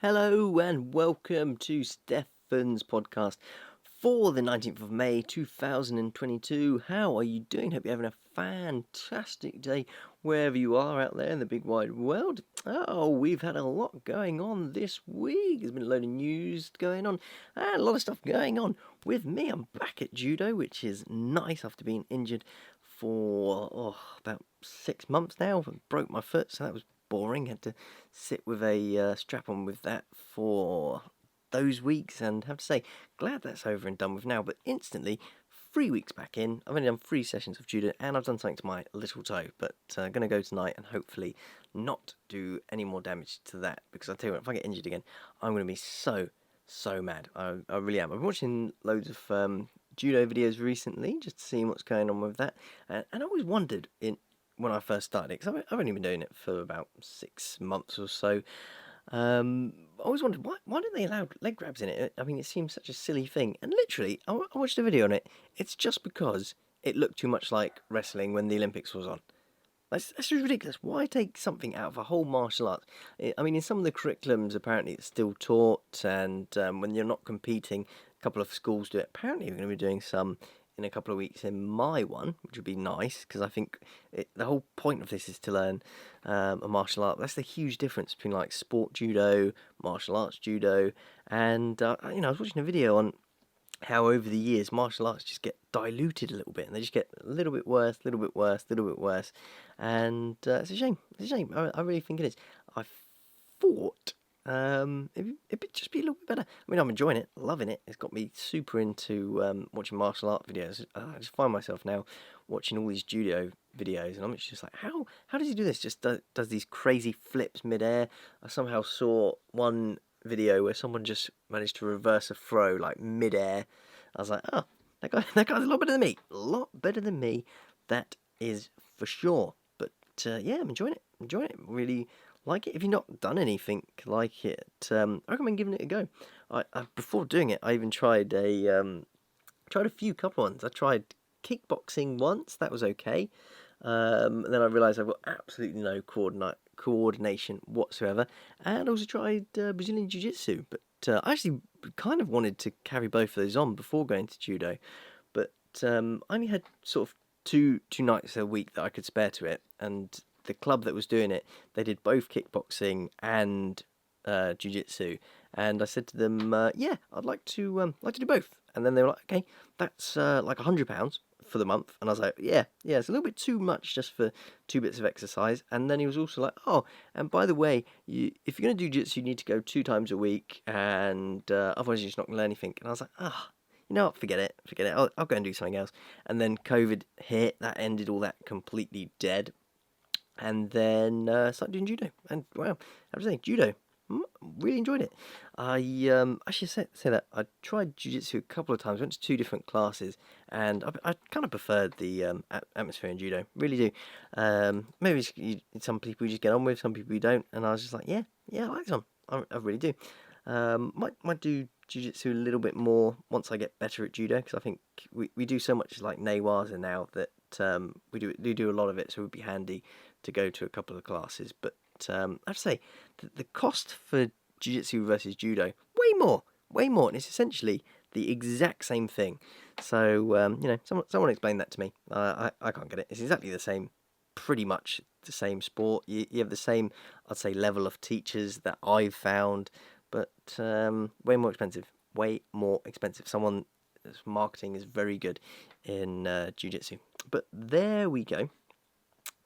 Hello and welcome to Stefan's podcast for the 19th of May 2022. How are you doing? Hope you're having a fantastic day wherever you are out there in the big wide world. Oh, we've had a lot going on this week. There's been a load of news going on and a lot of stuff going on with me. I'm back at judo, which is nice after being injured for about 6 months now. I broke my foot, so that was boring. Had to sit with a strap on with that for those weeks, and have to say, glad that's over and done with now. But instantly, 3 weeks back in, I've only done 3 sessions of judo, and I've done something to my little toe. But I'm going to go tonight and hopefully not do any more damage to that, because I tell you what, if I get injured again, I'm going to be so mad. I really am. I've been watching loads of judo videos recently, just to see what's going on with that, and I always wondered when I first started it, because I've only been doing it for about 6 months or so. I always wondered, why don't they allow leg grabs in it? I mean, it seems such a silly thing. And literally, I watched a video on it. It's just because it looked too much like wrestling when the Olympics was on. That's just ridiculous. Why take something out of a whole martial art? I mean, in some of the curriculums, apparently it's still taught, and when you're not competing, a couple of schools do it. Apparently, we're going to be doing some in a couple of weeks in my one, which would be nice, because I think the whole point of this is to learn a martial art. That's the huge difference between like sport judo, martial arts judo, and I was watching a video on how over the years martial arts just get diluted a little bit, and they just get a little bit worse, and it's a shame. It's a shame. I really think it is. I thought it'd just be a little bit better. I mean, I'm enjoying it, loving it. It's got me super into watching martial art videos. I just find myself now watching all these judo videos, and I'm just like, how does he do this? Just does these crazy flips midair. I somehow saw one video where someone just managed to reverse a throw like midair. I was like, oh, that guy's a lot better than me. A lot better than me. That is for sure. But yeah, I'm enjoying it. Really like it. If you've not done anything like it, I recommend giving it a go. I before doing it, I even tried a couple ones. I tried kickboxing once. That was okay. And then I realised I've got absolutely no coordination whatsoever. And I also tried Brazilian Jiu-Jitsu, but I actually kind of wanted to carry both of those on before going to judo, but I only had sort of two nights a week that I could spare to it, and the club that was doing it, they did both kickboxing and jiu-jitsu, and I said to them, yeah, I'd like to do both. And then they were like, okay, that's like £100 for the month. And I was like, yeah, it's a little bit too much just for 2 bits of exercise. And then he was also like, oh, and by the way, if you're going to do jiu-jitsu, you need to go 2 times a week, and otherwise you're just not going to learn anything. And I was like, you know what, forget it. I'll go and do something else. And then COVID hit, that ended all that completely dead. And then started doing judo. And wow, I was saying, judo, really enjoyed it. I actually say that I tried jiu-jitsu a couple of times. Went to 2 different classes, and I kind of preferred the atmosphere in judo. Really do. Maybe some people you just get on with, some people you don't. And I was just like, yeah, I like this one. I really do. Might do jiu-jitsu a little bit more once I get better at judo, because I think we do so much like Newaza now that we do a lot of it. So it would be handy to go to a couple of classes, but I have to say, the cost for jiu-jitsu versus judo, way more, and it's essentially the exact same thing. So, someone explained that to me. I can't get it. It's exactly the same, pretty much the same sport. You have the same, I'd say, level of teachers that I've found, but way more expensive. Someone's marketing is very good in jiu-jitsu. But there we go.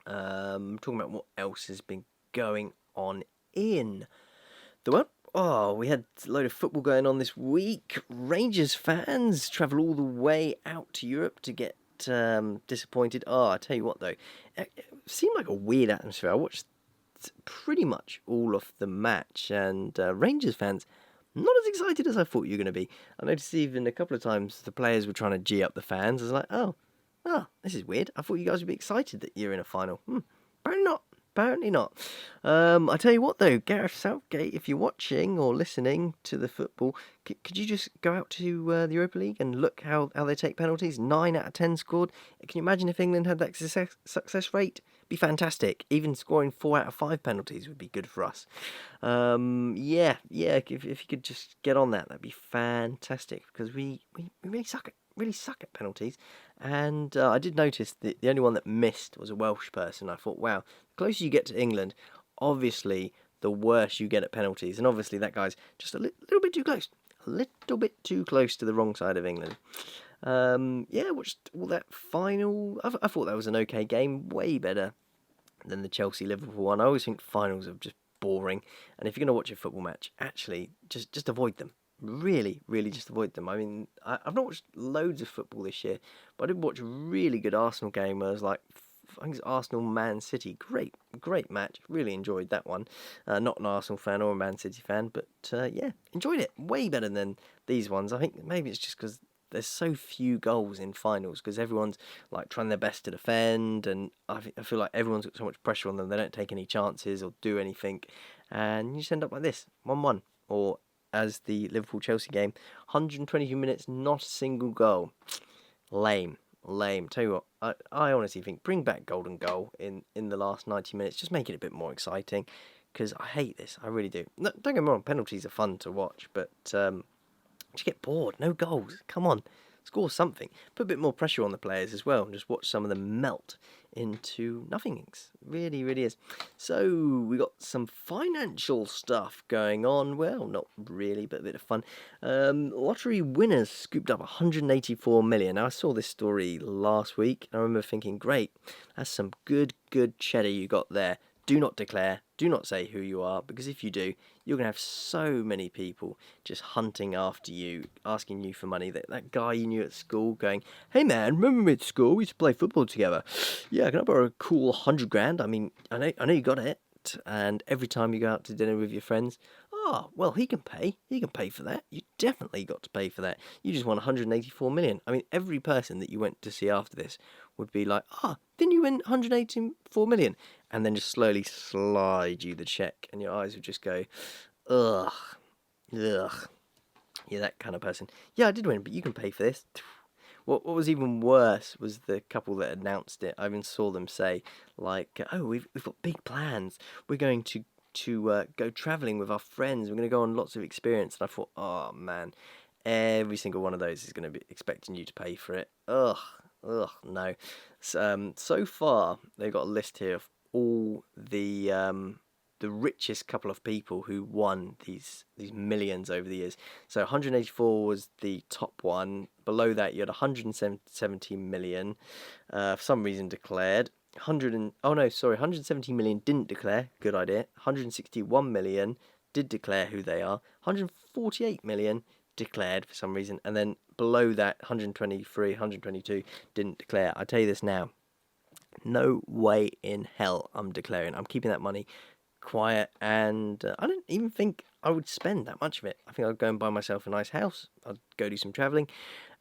Talking about what else has been going on in the world. Oh, we had a load of football going on this week. Rangers fans travel all the way out to Europe to get disappointed. Oh, I tell you what though, it seemed like a weird atmosphere. I watched pretty much all of the match, and Rangers fans not as excited as I thought you were going to be. I noticed even a couple of times the players were trying to G up the fans. I was like, oh, this is weird. I thought you guys would be excited that you're in a final. Apparently not. I tell you what though, Gareth Southgate, if you're watching or listening to the football, could you just go out to the Europa League and look how they take penalties? 9 out of 10 scored. Can you imagine if England had that success rate? be fantastic. Even scoring 4 out of 5 penalties would be good for us. Yeah. If you could just get on that, that'd be fantastic because we really suck at penalties. And I did notice that the only one that missed was a Welsh person. I thought, wow, the closer you get to England, obviously the worse you get at penalties. And obviously that guy's just a little bit too close. A little bit too close to the wrong side of England. Watched all that final. I thought that was an okay game. Way better than the Chelsea-Liverpool one. I always think finals are just boring. And if you're going to watch a football match, actually, just avoid them. Really just avoid them. I mean, I've not watched loads of football this year, but I did watch a really good Arsenal game where it was like, I think it's Arsenal-Man City. Great match. Really enjoyed that one. Not an Arsenal fan or a Man City fan, but enjoyed it. Way better than these ones. I think maybe it's just because there's so few goals in finals because everyone's like trying their best to defend, and I feel like everyone's got so much pressure on them. They don't take any chances or do anything, and you just end up like this, 1-1, or as the Liverpool-Chelsea game, 122 minutes, not a single goal. Lame. Tell you what, I honestly think bring back golden goal in the last 90 minutes. Just make it a bit more exciting, because I hate this. I really do. No, don't get me wrong, penalties are fun to watch, but just get bored. No goals. Come on, score something. Put a bit more pressure on the players as well, and just watch some of them melt into nothings. Really is. So we got some financial stuff going on. Well, not really, but a bit of fun. Lottery winners scooped up 184 million. Now, I saw this story last week, and I remember thinking, great, that's some good cheddar you got there. Do not declare, do not say who you are, because if you do, you're going to have so many people just hunting after you, asking you for money. That guy you knew at school going, hey man, remember me at school? We used to play football together. Yeah, can I borrow a cool 100 grand? I mean, I know you got it. And every time you go out to dinner with your friends, well, he can pay for that. You definitely got to pay for that. You just won 184 million. I mean, every person that you went to see after this would be like, didn't you win 184 million? And then just slowly slide you the check, and your eyes would just go, ugh. You're that kind of person. Yeah, I did win, but you can pay for this. What was even worse was the couple that announced it. I even saw them say, like, we've got big plans. We're going to go travelling with our friends. We're going to go on lots of experience. And I thought, oh man, every single one of those is going to be expecting you to pay for it. Ugh, no. So far, they've got a list here of all the richest couple of people who won these millions over the years. So 184 was the top one. Below that, you had 170 million, for some reason declared. 170 million didn't declare. Good idea. 161 million did declare who they are. 148 million declared for some reason, and then below that, 123, 122 didn't declare. I tell you this now, no way in hell I'm declaring. I'm keeping that money quiet, and I don't even think I would spend that much of it. I think I'd go and buy myself a nice house. I'd go do some travelling,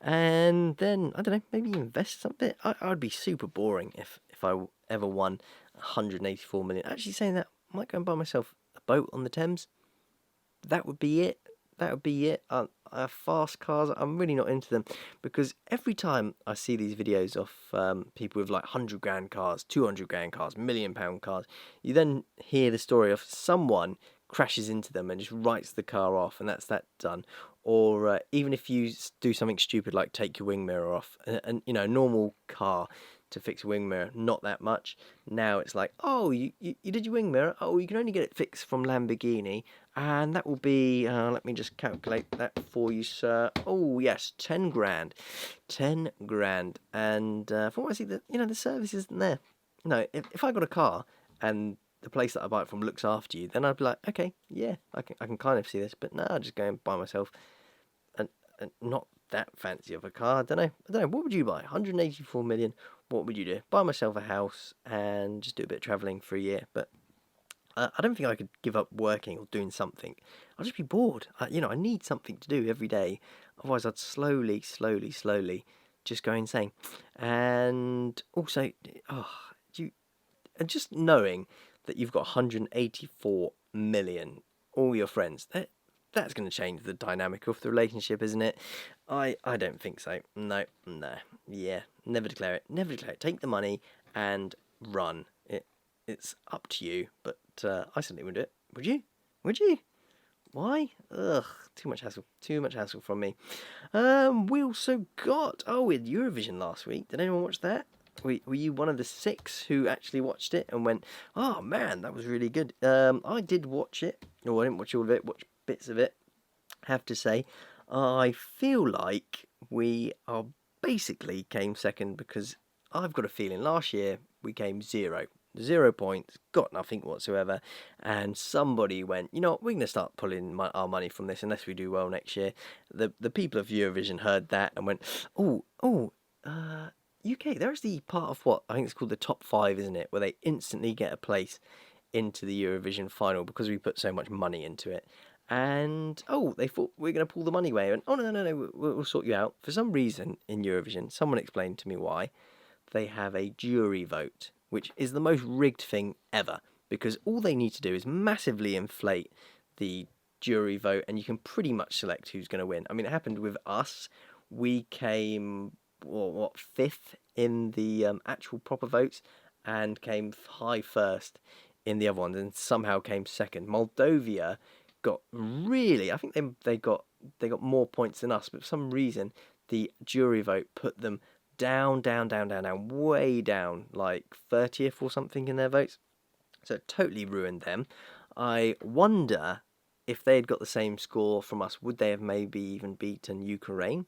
and then I don't know, maybe invest some bit. I'd be super boring if I ever won 184 million. Actually, saying that, I might go and buy myself a boat on the Thames. That would be it. Fast cars, I'm really not into them, because every time I see these videos of people with like 100 grand cars, 200 grand cars, £1 million cars, you then hear the story of someone crashes into them and just writes the car off, and that's that done. Or even if you do something stupid like take your wing mirror off, and a normal car to fix a wing mirror, not that much. Now it's like, you did your wing mirror, you can only get it fixed from Lamborghini, and that will be, let me just calculate that for you, sir. Oh yes, 10 grand. And from what I see, the service isn't there. If I got a car and the place that I buy it from looks after you, then I'd be like, okay, yeah, I can kind of see this, but no, I'll just go and buy myself and not that fancy of a car. I don't know. What would you buy? 184 million. What would you do? Buy myself a house and just do a bit of travelling for a year. But I don't think I could give up working or doing something. I'd just be bored. I need something to do every day. Otherwise, I'd slowly just go insane. And also, and just knowing that you've got 184 million, all your friends, that's going to change the dynamic of the relationship, isn't it? I don't think so. No. Yeah, never declare it. Take the money and run. it's up to you, but I certainly would do it. Would you? Would you? Why? Ugh, too much hassle. Too much hassle from me. We also got... Oh, we had Eurovision last week. Did anyone watch that? Were you one of the 6 who actually watched it and went, oh man, that was really good? I did watch it. No, I didn't watch all of it. Watch bits of it. Have to say, I feel like we are basically came second because I've got a feeling last year we came 0 points, got nothing whatsoever, and somebody went, you know what, we're going to start pulling our money from this unless we do well next year. The people of Eurovision heard that and went, UK, they're actually part of what I think it's called the top 5, isn't it, where they instantly get a place into the Eurovision final because we put so much money into it. And they thought we're going to pull the money away, and no, we'll sort you out. For some reason in Eurovision, someone explained to me why. They have a jury vote, which is the most rigged thing ever, because all they need to do is massively inflate the jury vote and you can pretty much select who's going to win. I mean, it happened with us. We came, 5th in the actual proper votes and came high first in the other ones and somehow came second. Moldova got really, I think they got more points than us, but for some reason the jury vote put them down, way down, like 30th or something in their votes. So it totally ruined them. I wonder if they had got the same score from us, would they have maybe even beaten Ukraine?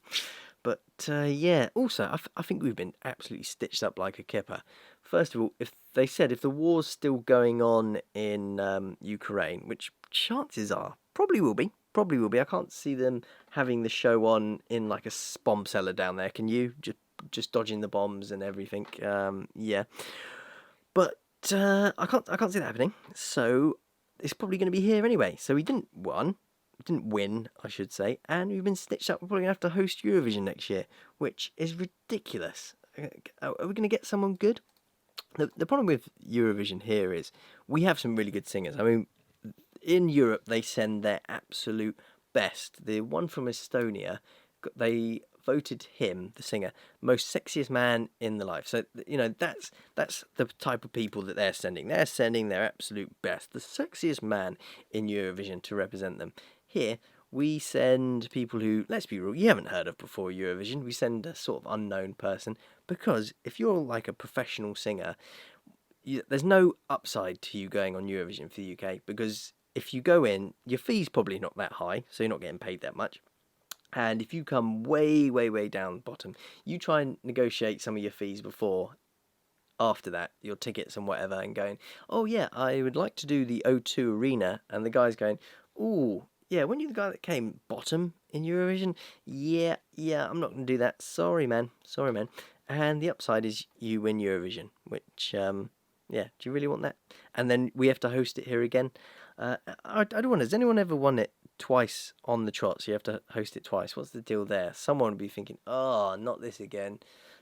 But yeah, also, I think we've been absolutely stitched up like a kipper. First of all, if the war's still going on in Ukraine, which chances are probably will be. I can't see them having the show on in like a bomb cellar down there. Can you? Just dodging the bombs and everything. Yeah, but I can't see that happening. So it's probably going to be here anyway. So we didn't win, I should say, and we've been stitched up. We're probably going to have to host Eurovision next year, which is ridiculous. Are we going to get someone good? The problem with Eurovision here is we have some really good singers. I mean, in Europe, they send their absolute best. The one from Estonia, they voted him, the singer, most sexiest man in the life. So, you know, that's the type of people that they're sending. They're sending their absolute best, the sexiest man in Eurovision to represent them. Here, we send people who, let's be real, you haven't heard of before Eurovision. We send a sort of unknown person because if you're like a professional singer, there's no upside to you going on Eurovision for the UK because if you go in, your fee's probably not that high, so you're not getting paid that much. And if you come way, way, way down bottom, you try and negotiate some of your fees after that, your tickets and whatever, and going, oh yeah, I would like to do the O2 Arena. And the guy's going, ooh, yeah, weren't you the guy that came bottom in Eurovision? Yeah, I'm not going to do that. Sorry, man. And the upside is you win Eurovision, which, yeah, do you really want that? And then we have to host it here again. I don't wonder, has anyone ever won it twice on the trot, so you have to host it twice? What's the deal there? Someone would be thinking, oh, not this again.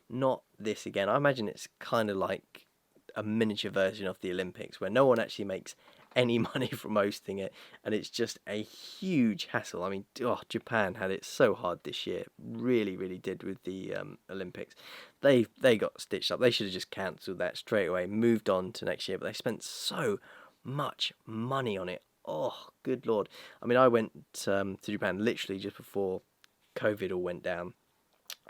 I imagine it's kind of like a miniature version of the Olympics where no one actually makes any money from hosting it, and it's just a huge hassle. I mean, Japan had it so hard this year, really, really did with the Olympics. They got stitched up. They should have just cancelled that straight away, moved on to next year, but they spent so much money on it. Oh, good lord. I mean, I went to Japan literally just before COVID all went down,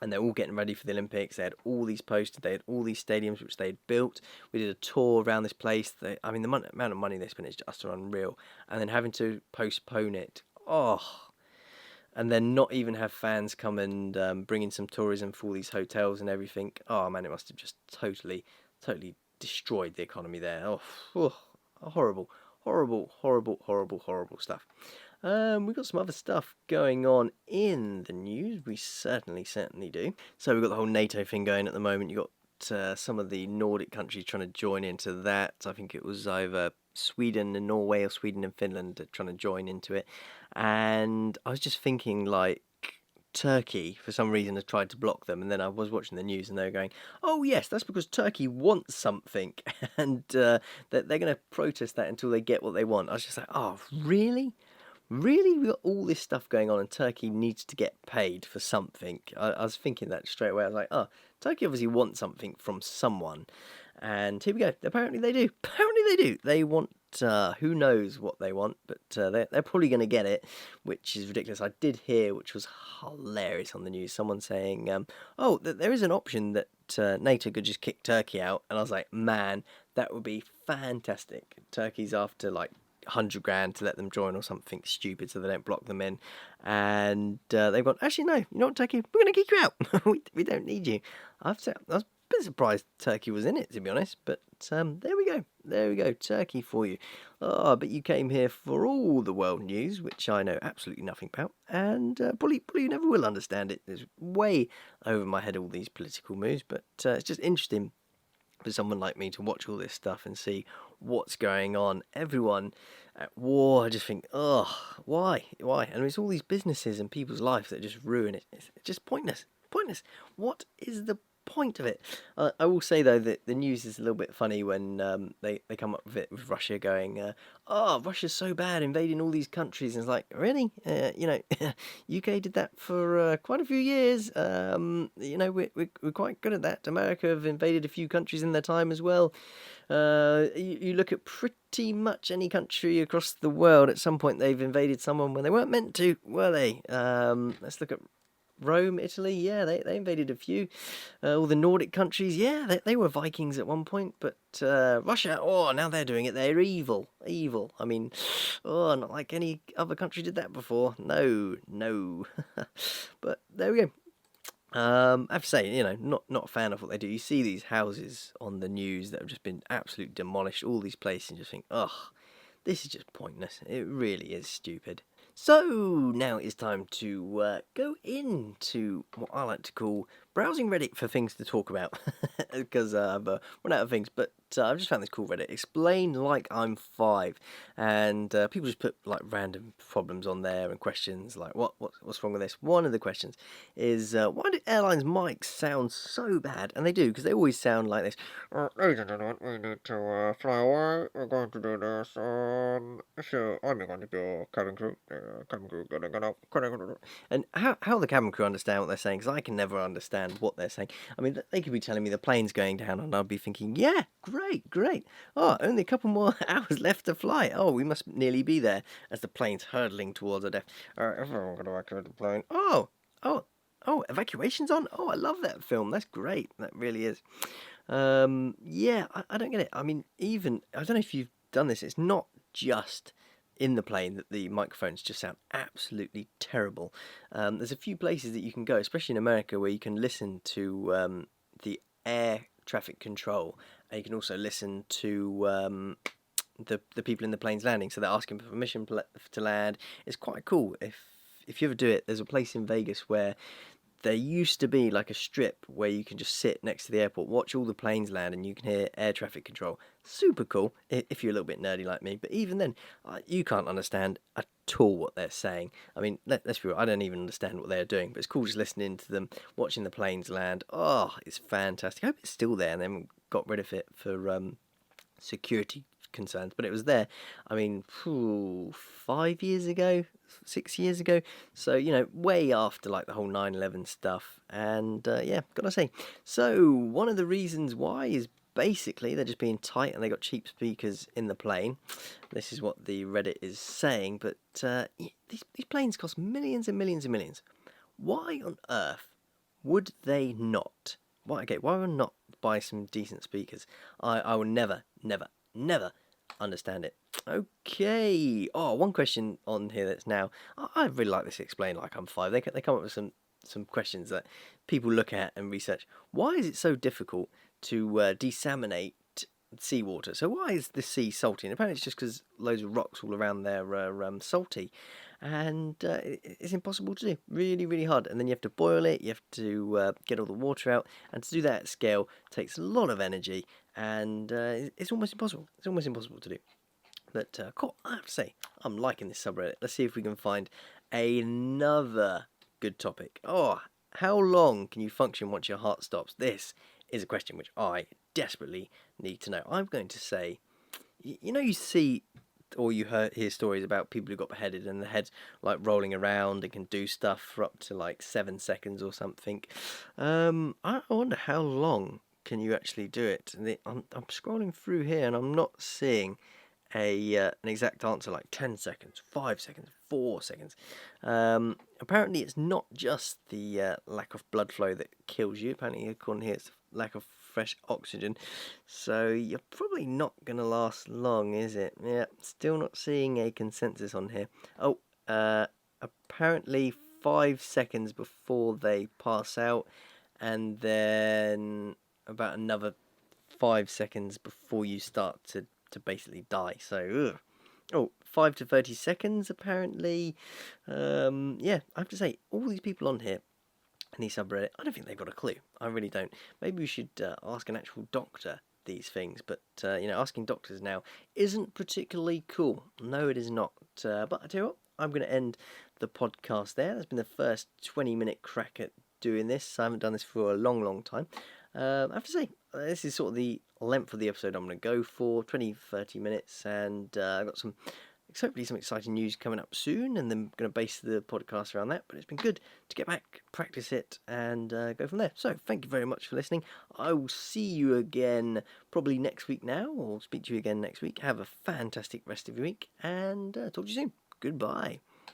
and they're all getting ready for the Olympics. They had all these posted, they had all these stadiums which they had built. We did a tour around this place. The amount of money they spent is just unreal. And then having to postpone it, and then not even have fans come and bring in some tourism for all these hotels and everything. Oh man, it must have just totally destroyed the economy there. Horrible stuff. We've got some other stuff going on in the news. We certainly do. So we've got the whole NATO thing going at the moment. You've got some of the Nordic countries trying to join into that. I think it was either Sweden and Norway or Sweden and Finland trying to join into it. And I was just thinking, like, Turkey, for some reason, has tried to block them, and then I was watching the news and they were going, oh yes, that's because Turkey wants something, and they're going to protest that until they get what they want. I was just like, oh, really? We've got all this stuff going on and Turkey needs to get paid for something. I was thinking that straight away. I was like, oh, Turkey obviously wants something from someone, And here we go. Apparently they do. Apparently they do. They want, who knows what they want, but they're probably going to get it, which is ridiculous. I did hear, which was hilarious on the news, someone saying, there is an option that NATO could just kick Turkey out. And I was like, man, that would be fantastic. Turkey's after like 100 grand to let them join or something stupid so they don't block them in. And they've gone, actually, no, you know what, Turkey, we're going to kick you out. we don't need you. I was a bit surprised Turkey was in it, to be honest, but there we go, Turkey for you. Oh, but you came here for all the world news, which I know absolutely nothing about, and probably you never will understand it. It's way over my head, all these political moves, but it's just interesting for someone like me to watch all this stuff and see what's going on. Everyone at war, I just think, why? And it's all these businesses and people's lives that just ruin it. It's just pointless. What is the point of it? I will say though that the news is a little bit funny when they come up with it, with Russia going, Russia's so bad, invading all these countries, and it's like, really? UK did that for quite a few years. We're quite good at that. America have invaded a few countries in their time as well. You look at pretty much any country across the world, at some point they've invaded someone when they weren't meant to, were they? Let's look at Rome, Italy, yeah, they invaded a few. All the Nordic countries, yeah, they were Vikings at one point, but Russia, now they're doing it. They're evil. I mean, not like any other country did that before. No. But there we go. I have to say, not a fan of what they do. You see these houses on the news that have just been absolutely demolished, all these places, and just think, this is just pointless. It really is stupid. So now it's time to go into what I like to call browsing Reddit for things to talk about, because I've run out of things. But I've just found this cool Reddit, Explain Like I'm 5, and people just put like random problems on there and questions like what's wrong with this. One of the questions is why do airlines' mics sound so bad? And they do, because they always sound like this. Ladies and gentlemen, we need to fly away. We're going to do this. I'm going to be your cabin crew. Cabin crew gonna. And how the cabin crew understand what they're saying? Because I can never understand what they're saying. I mean, they could be telling me the plane's going down, and I'll be thinking, yeah, great. Only a couple more hours left to fly. We must nearly be there, as the plane's hurtling towards our death. Everyone going to evacuate the plane. Evacuation's on. I love that film. That's great. That really is. I don't get it. I mean, I don't know if you've done this. It's not just in the plane that the microphones just sound absolutely terrible. There's a few places that you can go, especially in America, where you can listen to the air traffic control, and you can also listen to the people in the plane's landing. So they're asking for permission to land. It's quite cool. If you ever do it, there's a place in Vegas where there used to be like a strip where you can just sit next to the airport, watch all the planes land, and you can hear air traffic control. Super cool if you're a little bit nerdy like me. But even then, you can't understand at all what they're saying. I mean, let's be real, I don't even understand what they're doing, but it's cool just listening to them, watching the planes land. It's fantastic. I hope it's still there and they haven't got rid of it for security concerns, but it was there. I mean, 5 years ago, 6 years ago, so way after like the whole 9/11 stuff. And gotta say, so one of the reasons why is basically they're just being tight and they got cheap speakers in the plane. This is what the Reddit is saying, but these planes cost millions and millions and millions. Why on earth would they not? Why would not buy some decent speakers? I will never understand it. Okay. One question on here that's now, I really like this Explain Like I'm 5. They come up with some questions that people look at and research. Why is it so difficult to desalinate seawater? So why is the sea salty? And apparently it's just because loads of rocks all around there are salty, and it's impossible to do. Really, really hard. And then you have to boil it. You have to get all the water out, and to do that at scale takes a lot of energy, and it's almost impossible. It's almost impossible to do. But cool. I have to say, I'm liking this subreddit. Let's see if we can find another good topic. How long can you function once your heart stops? This is a question which I desperately need to know. I'm going to say, you see, or you hear stories about people who got beheaded and the head's like rolling around and can do stuff for up to like 7 seconds or something. I wonder how long can you actually do it? And I'm scrolling through here and I'm not seeing an exact answer, like 10 seconds, 5 seconds, 4 seconds. Apparently it's not just the lack of blood flow that kills you. Apparently, according here, it's lack of fresh oxygen. So you're probably not going to last long, is it? Yeah, still not seeing a consensus on here. Oh, apparently 5 seconds before they pass out, and then about another 5 seconds before you start to basically die. So, ugh. Oh, 5 to 30 seconds apparently. Yeah, I have to say, all these people on here in the subreddit, I don't think they've got a clue. I really don't. Maybe we should ask an actual doctor these things, but asking doctors now isn't particularly cool. No, it is not. But I tell you what, I'm going to end the podcast there. That's been the first 20-minute crack at doing this. I haven't done this for a long, long time. I have to say, this is sort of the length of the episode I'm going to go for, 20-30 minutes, and I've got hopefully some exciting news coming up soon, and then I'm going to base the podcast around that. But it's been good to get back, practice it, and go from there. So thank you very much for listening. I will see you again probably next week now, or speak to you again next week. Have a fantastic rest of your week, and talk to you soon. Goodbye.